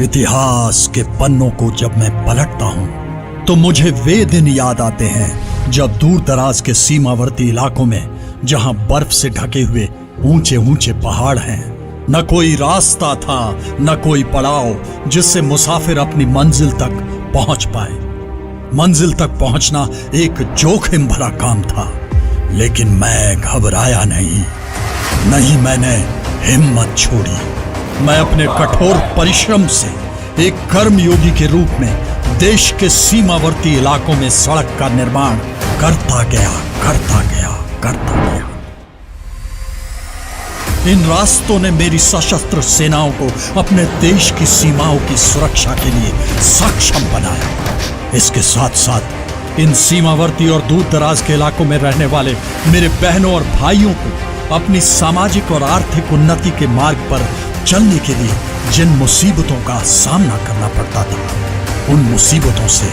इतिहास के पन्नों को जब मैं पलटता हूं तो मुझे वे दिन याद आते हैं जब दूर दराज के सीमावर्ती इलाकों में, जहां बर्फ से ढके हुए ऊंचे ऊंचे पहाड़ हैं, न कोई रास्ता था न कोई पड़ाव जिससे मुसाफिर अपनी मंजिल तक पहुंच पाए। मंजिल तक पहुंचना एक जोखिम भरा काम था, लेकिन मैं घबराया नहीं। मैंने हिम्मत छोड़ी। मैं अपने कठोर परिश्रम से एक कर्मयोगी के रूप में देश के सीमावर्ती इलाकों में सड़क का निर्माण करता गया। इन रास्तों ने मेरी सशस्त्र सेनाओं को अपने देश की सीमाओं की सुरक्षा के लिए सक्षम बनाया। इसके साथ साथ इन सीमावर्ती और दूर दराज के इलाकों में रहने वाले मेरे बहनों और भाइयों को अपनी सामाजिक और आर्थिक उन्नति के मार्ग पर चलने के लिए जिन मुसीबतों का सामना करना पड़ता था, उन मुसीबतों से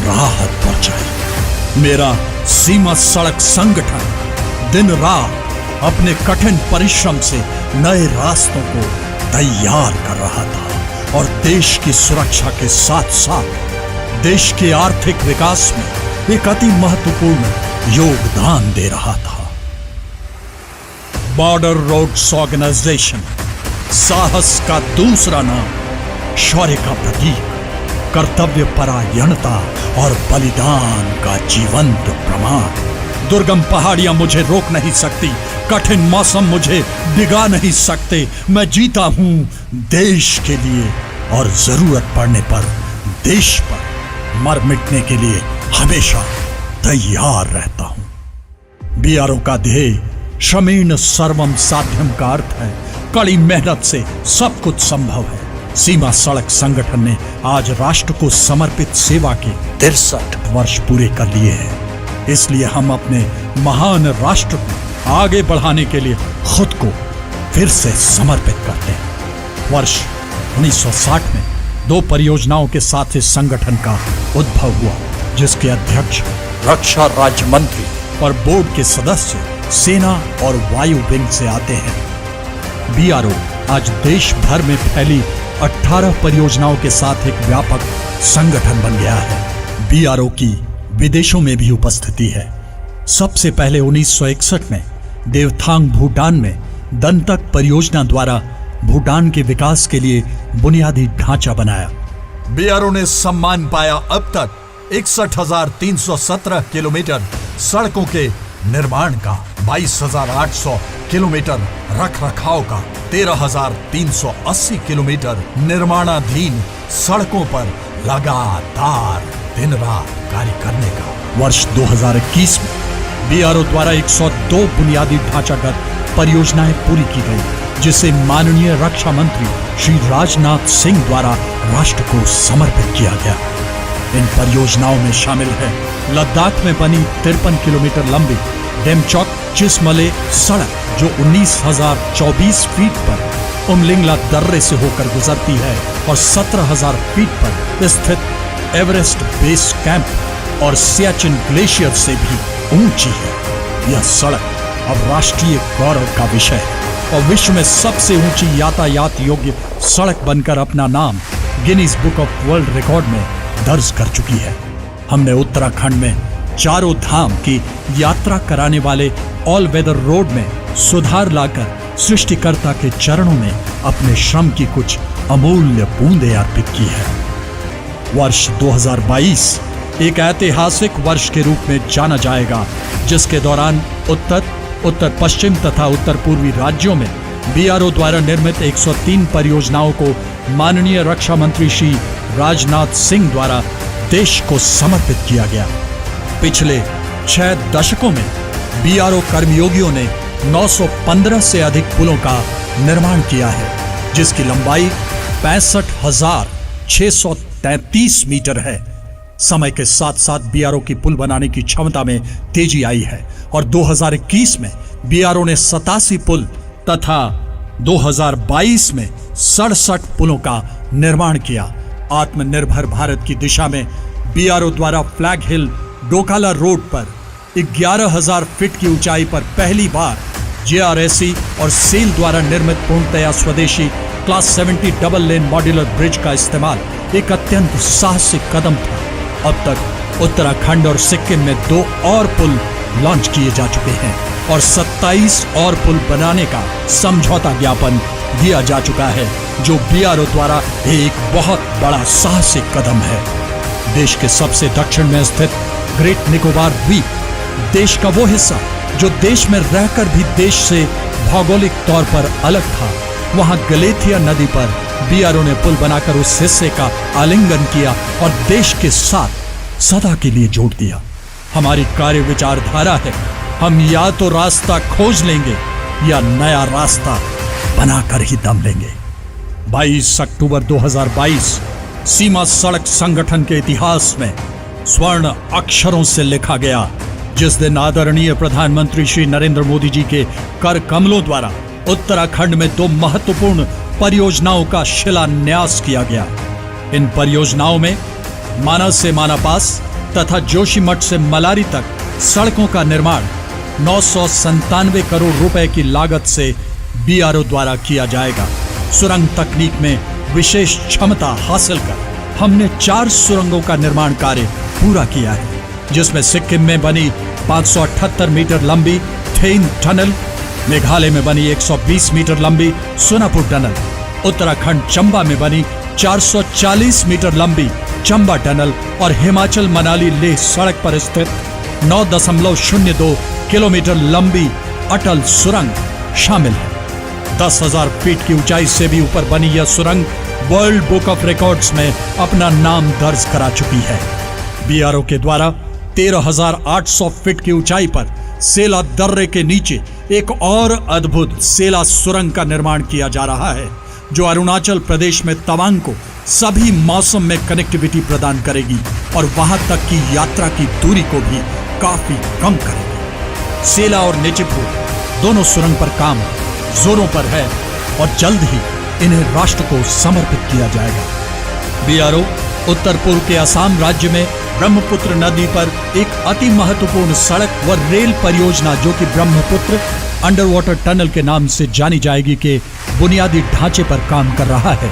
राहत पहुंचाई। मेरा सीमा सड़क संगठन दिन रात अपने कठिन परिश्रम से नए रास्तों को तैयार कर रहा था और देश की सुरक्षा के साथ साथ देश के आर्थिक विकास में एक अति महत्वपूर्ण योगदान दे रहा था। बॉर्डर रोड्स ऑर्गेनाइजेशन साहस का दूसरा नाम, शौर्य का प्रतीक, कर्तव्य परायणता और बलिदान का जीवंत प्रमाण। दुर्गम पहाड़ियां मुझे रोक नहीं सकती, कठिन मौसम मुझे डिगा नहीं सकते। मैं जीता हूं देश के लिए और जरूरत पड़ने पर देश पर मर मिटने के लिए हमेशा तैयार रहता हूं। बीआरओ का ध्येय श्रमेण सर्वम साध्यम का अर्थ है कड़ी मेहनत से सब कुछ संभव है। सीमा सड़क संगठन ने आज राष्ट्र को समर्पित सेवा के 63 वर्ष पूरे कर लिए हैं। इसलिए हम अपने महान राष्ट्र को आगे बढ़ाने के लिए खुद को फिर से समर्पित करते हैं। वर्ष 1960 में 2 परियोजनाओं के साथ इस संगठन का उद्भव हुआ, जिसके अध्यक्ष रक्षा राज्य मंत्री और बोर्ड के सदस्य सेना और वायु विंग से आते हैं। बीआरओ आज देश भर में फैली 18 परियोजनाओं के साथ एक व्यापक संगठन बन गया है। बीआरओ की विदेशों में भी उपस्थिति है। सबसे पहले 1961 में देवथांग भूटान में दंतक परियोजना द्वारा भूटान के विकास के लिए बुनियादी ढांचा बनाया। बीआरओ ने सम्मान पाया अब तक 61,317 किलोमीटर सड़कों के निर्माण का, 22,800 किलोमीटर रखरखाव का, 13,380 किलोमीटर निर्माणाधीन सड़कों पर लगातार दिन रात कार्य करने का। वर्ष 2021 में बीआरओ द्वारा 102 बुनियादी ढांचागत परियोजनाएं पूरी की गई, जिसे माननीय रक्षा मंत्री श्री राजनाथ सिंह द्वारा राष्ट्र को समर्पित किया गया। इन परियोजनाओं में शामिल है लद्दाख में बनी 53 किलोमीटर लंबी डेमचौक चिसमले सड़क, जो 19,024 फीट पर उमलिंगला दर्रे से होकर गुजरती है और 17,000 फीट पर स्थित एवरेस्ट बेस कैंप और सियाचिन ग्लेशियर से भी ऊंची है। यह सड़क अब राष्ट्रीय गौरव का विषय है और विश्व में सबसे ऊंची यातायात योग्य सड़क बनकर अपना नाम Guinness book of world record में दर्ज कर चुकी है। हमने उत्तराखंड में चारों धाम की यात्रा कराने वाले ऑल वेदर रोड में सुधार लाकर सृष्टिकर्ता के चरणों में अपने श्रम की कुछ अमूल्य बूंदें अर्पित की है। वर्ष 2022 एक ऐतिहासिक वर्ष के रूप में जाना जाएगा, जिसके दौरान उत्तर पश्चिम तथा उत्तर पूर्वी राज्यों में बीआरओ द्वारा निर्मित 103 परियोजनाओं को माननीय रक्षा मंत्री श्री राजनाथ सिंह द्वारा देश को समर्पित किया गया। पिछले 6 दशकों में बीआरओ कर्मयोगियों ने 915 से अधिक पुलों का निर्माण किया है, जिसकी लंबाई 65,633 मीटर है। समय के साथ साथ बीआरओ की पुल बनाने की क्षमता में तेजी आई है और 2021 में बीआरओ ने 87 पुल तथा 2022 में 67 पुलों का निर्माण किया। आत्मनिर्भर भारत की दिशा में बीआरओ द्वारा फ्लैग हिल डोकाला रोड पर 11,000 फीट की ऊंचाई पर पहली बार जेआरएसई और सेल द्वारा निर्मित पूर्णतया स्वदेशी class 70 double lane modular bridge का इस्तेमाल एक अत्यंत साहसिक कदम था। अब तक उत्तराखंड और सिक्किम में 2 और पुल लॉन्च किए जा चुके हैं और 27 और पुल बनाने का समझौता ज्ञापन दिया जा चुका है, जो बीआरओ द्वारा एक बहुत बड़ा साहसिक कदम है। देश के सबसे दक्षिण में स्थित ग्रेट निकोबार द्वीप देश का वो हिस्सा जो देश में रहकर भी देश से भौगोलिक तौर पर अलग था, वहां गलेथिया नदी पर बीआरओ ने पुल बनाकर उस हिस्से का आलिंगन किया और देश के साथ सदा के लिए जोड़ दिया। हमारी कार्य विचारधारा है, हम या तो रास्ता खोज लेंगे या नया रास्ता बनाकर ही दम लेंगे। 22 अक्टूबर 2022 सीमा सड़क संगठन के इतिहास में स्वर्ण अक्षरों से लिखा गया, जिस दिन आदरणीय प्रधानमंत्री श्री नरेंद्र मोदी जी के कर कमलों द्वारा उत्तराखंड में 2 महत्वपूर्ण परियोजनाओं का शिलान्यास किया गया। इन परियोजनाओं में मानस से मानापास तथा जोशीमठ से मलारी तक सड़कों का निर्माण 997 करोड़ रुपए की लागत से बीआरओ द्वारा किया जाएगा। सुरंग तकनीक में विशेष क्षमता हासिल कर हमने 4 सुरंगों का निर्माण कार्य पूरा किया है, जिसमें सिक्किम में बनी 578 मीटर लंबी थेइन टनल, मेघालय में बनी 120 मीटर लंबी सोनापुर टनल, उत्तराखंड चंबा में बनी 440 मीटर लंबी चंबा टनल और हिमाचल मनाली लेह सड़क पर स्थित 9.02 किलोमीटर लंबी अटल सुरंग शामिल है। 10,000 फीट की ऊंचाई से भी ऊपर बनी यह सुरंग वर्ल्ड बुक ऑफ रिकॉर्ड्स में अपना नाम दर्ज करा चुकी है। बीआरओ के द्वारा 13,800 फीट की ऊंचाई पर सेला दर्रे के नीचे एक और अद्भुत सेला सुरंग का निर्माण किया जा रहा है, जो अरुणाचल प्रदेश में तवांग को सभी मौसम में कनेक्टिविटी प्रदान करेगी और वहां तक की यात्रा की दूरी को भी काफी कम करेगी। सेला और नेचिपुर दोनों सुरंग पर काम जोरों पर है और जल्द ही इन्हें राष्ट्र को समर्पित किया जाएगा। बीआरओ उत्तर पूर्व के असम राज्य में ब्रह्मपुत्र नदी पर एक अति महत्वपूर्ण सड़क व रेल परियोजना, जो कि ब्रह्मपुत्र अंडर वाटर टनल के नाम से जानी जाएगी, के बुनियादी ढांचे पर काम कर रहा है।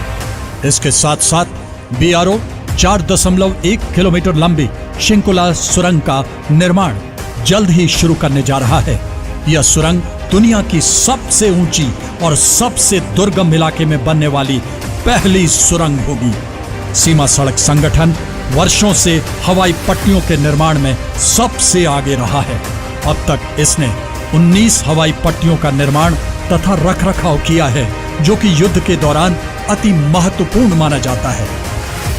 इसके साथ साथ बीआरओ 4.1 किलोमीटर लंबी शिंकुला सुरंग का निर्माण जल्द ही शुरू करने जा रहा है। यह सुरंग दुनिया की सबसे ऊंची और सबसे दुर्गम इलाके में बनने वाली पहली सुरंग होगी। सीमा सड़क संगठन वर्षों से हवाई पट्टियों के निर्माण में सबसे आगे रहा है। अब तक इसने 19 हवाई पट्टियों का निर्माण तथा रखरखाव किया है, जो कि युद्ध के दौरान अति महत्वपूर्ण माना जाता है।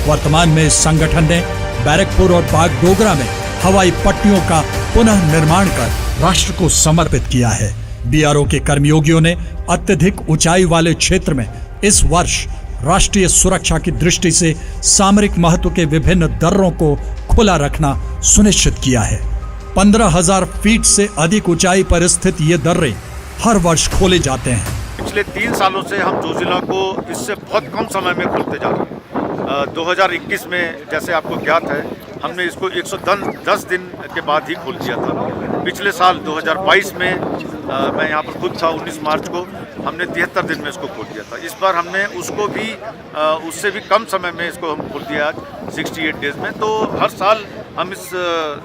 वर्तमान में इस संगठन ने बैरकपुर और बागडोगरा में हवाई पट्टियों का पुनः निर्माण कर राष्ट्र को समर्पित किया है। बीआरओ के कर्मयोगियों ने अत्यधिक ऊंचाई वाले क्षेत्र में इस वर्ष राष्ट्रीय सुरक्षा की दृष्टि से सामरिक महत्व के विभिन्न दर्रों को खुला रखना सुनिश्चित किया है। 15,000 फीट से अधिक ऊंचाई पर स्थित ये दर्रे हर वर्ष खोले जाते हैं। पिछले 3 सालों से हम जोजिला को इससे बहुत कम समय में खोलते जा रहे हैं। 2021 में जैसे आपको ज्ञात है, हमने इसको 110 दिन के बाद ही खोल दिया था। पिछले साल 2022 में मैं यहाँ पर खुद था, 19 मार्च को हमने 73 दिन में इसको खोल दिया था। इस बार हमने उसको भी उससे भी कम समय में इसको हम खोल दिया, 68 डेज में। तो हर साल हम इस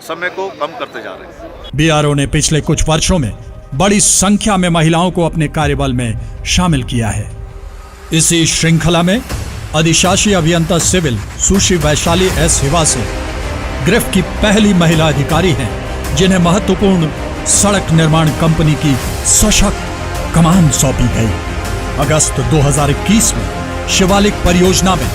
समय को कम करते जा रहे हैं। बीआरओ ने पिछले कुछ वर्षों में बड़ी संख्या में महिलाओं को अपने कार्यबल में शामिल किया है। इसी श्रृंखला में अधिशासी अभियंता सिविल सुश्री वैशाली एस हिवासे ग्रिफ की पहली महिला अधिकारी हैं, जिन्हें महत्वपूर्ण सड़क निर्माण कंपनी की सशक्त कमान सौंपी गई। अगस्त 2021 में शिवालिक परियोजना में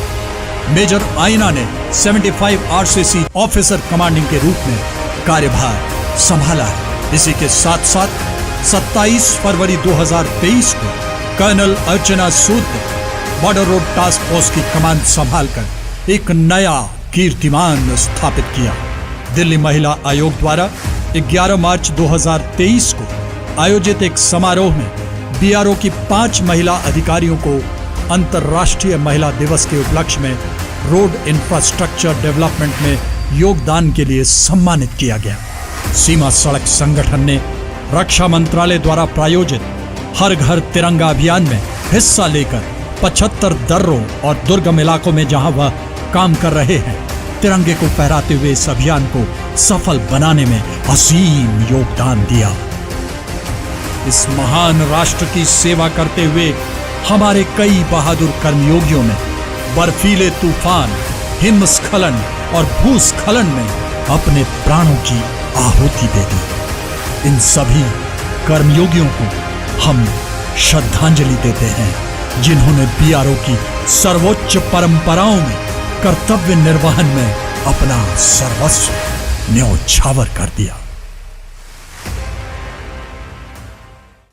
मेजर आइना ने 75 आरसीसी ऑफिसर कमांडिंग के रूप में कार्यभार संभाला है। इसी के साथ साथ 27 फरवरी 2023 को कर्नल अर्चना सूद ने बॉर्डर रोड टास्क फोर्स की कमान संभालकर एक नया कीर्तिमान स्थापित किया। दिल्ली महिला आयोग द्वारा 11 मार्च 2023 को आयोजित एक समारोह में बीआरओ की 5 महिला अधिकारियों को अंतर्राष्ट्रीय महिला दिवस के उपलक्ष्य में रोड इंफ्रास्ट्रक्चर डेवलपमेंट में योगदान के लिए सम्मानित किया गया। सीमा सड़क संगठन ने रक्षा मंत्रालय द्वारा प्रायोजित हर घर तिरंगा अभियान में हिस्सा लेकर 75 दर्रों और दुर्गम इलाकों में जहां वह काम कर रहे हैं, तिरंगे को फहराते हुए इस अभियान को सफल बनाने में असीम योगदान दिया। इस महान राष्ट्र की सेवा करते हुए हमारे कई बहादुर कर्मयोगियों ने बर्फीले तूफान, हिमस्खलन और भूस्खलन में अपने प्राणों की आहुति दे दी। इन सभी कर्मयोगियों को हम श्रद्धांजलि देते हैं, जिन्होंने बीआरओ की सर्वोच्च परंपराओं में कर्तव्य निर्वहन में अपना सर्वस्व न्यौछावर कर दिया।